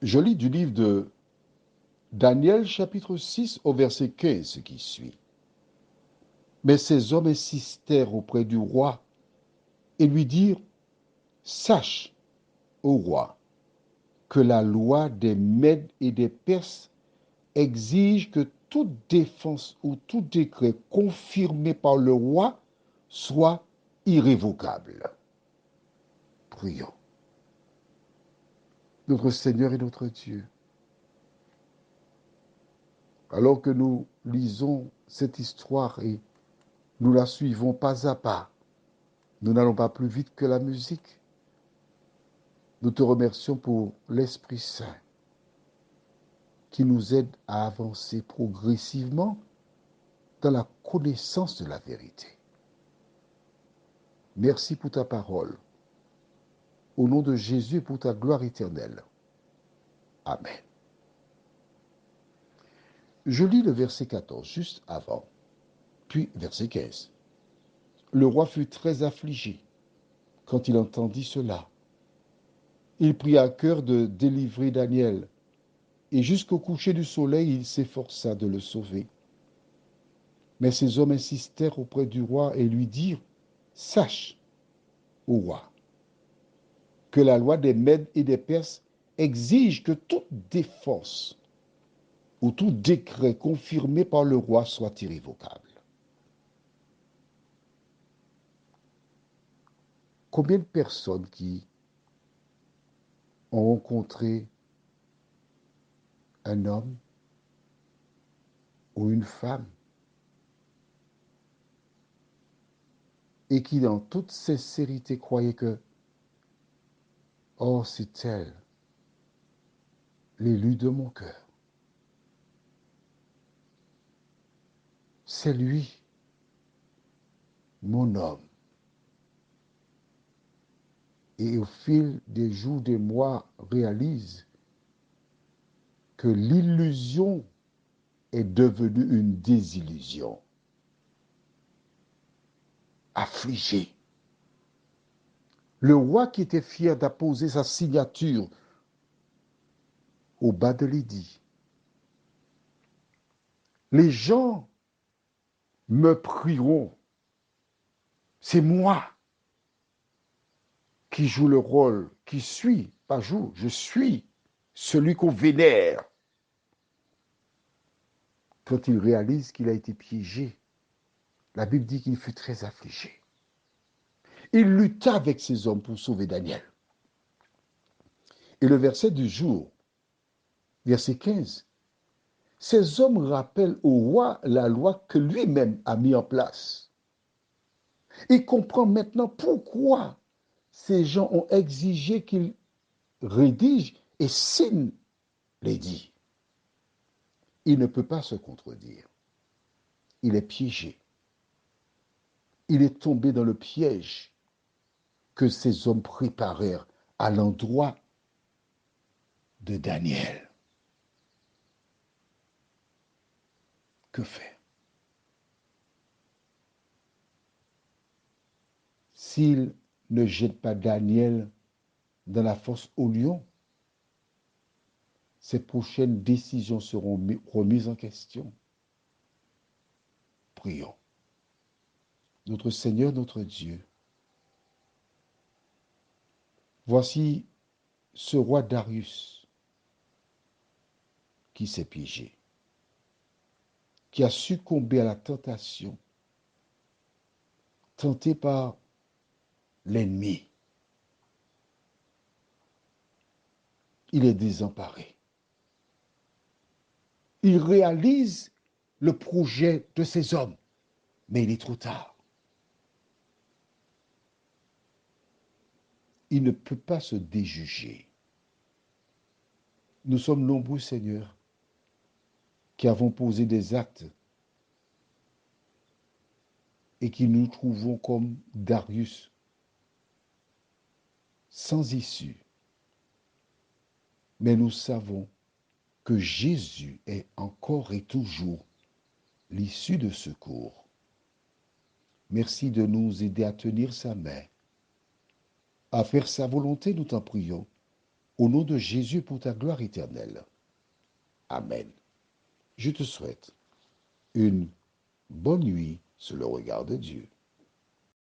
Je lis du livre de Daniel chapitre 6 au verset 15 qui suit. Mais ces hommes insistèrent auprès du roi et lui dirent, sache, ô roi, que la loi des Mèdes et des Perses exige que toute défense ou tout décret confirmé par le roi soit irrévocable. Prions. Notre Seigneur et notre Dieu, alors que nous lisons cette histoire et nous la suivons pas à pas, nous n'allons pas plus vite que la musique. Nous te remercions pour l'Esprit Saint qui nous aide à avancer progressivement dans la connaissance de la vérité. Merci pour ta parole. Au nom de Jésus et pour ta gloire éternelle. Amen. Je lis le verset 14 juste avant, puis verset 15. Le roi fut très affligé quand il entendit cela. Il prit à cœur de délivrer Daniel, et jusqu'au coucher du soleil, il s'efforça de le sauver. Mais ces hommes insistèrent auprès du roi et lui dirent, sache, ô roi, que la loi des Mèdes et des Perses exige que toute défense ou tout décret confirmé par le roi soit irrévocable. Combien de personnes qui ont rencontré un homme ou une femme et qui, dans toute sincérité, croyaient que, oh, c'est elle, l'élu de mon cœur. C'est lui, mon homme. Et au fil des jours, des mois, réalisent que l'illusion est devenue une désillusion. Affligé. Le roi qui était fier d'apposer sa signature au bas de l'édit. Les gens me prieront. C'est moi qui joue le rôle, qui suis, pas joue, je suis celui qu'on vénère. Quand il réalise qu'il a été piégé, la Bible dit qu'il fut très affligé. Il lutta avec ces hommes pour sauver Daniel. Et le verset du jour, verset 15, ces hommes rappellent au roi la loi que lui-même a mis en place. Il comprend maintenant pourquoi ces gens ont exigé qu'il rédige et signe l'édit. Il ne peut pas se contredire. Il est piégé. Il est tombé dans le piège que ces hommes préparèrent à l'endroit de Daniel. Que faire? S'il ne jette pas Daniel dans la fosse au lion, ses prochaines décisions seront remises en question. Prions. Notre Seigneur, notre Dieu, voici ce roi Darius qui s'est piégé, qui a succombé à la tentation, tenté par l'ennemi. Il est désemparé. Il réalise le projet de ces hommes, mais il est trop tard. Il ne peut pas se déjuger. Nous sommes nombreux, Seigneur, qui avons posé des actes et qui nous trouvons comme Darius, sans issue. Mais nous savons que Jésus est encore et toujours l'issue de secours. Merci de nous aider à tenir sa main, à faire sa volonté, nous t'en prions, au nom de Jésus pour ta gloire éternelle. Amen. Je te souhaite une bonne nuit sous le regard de Dieu.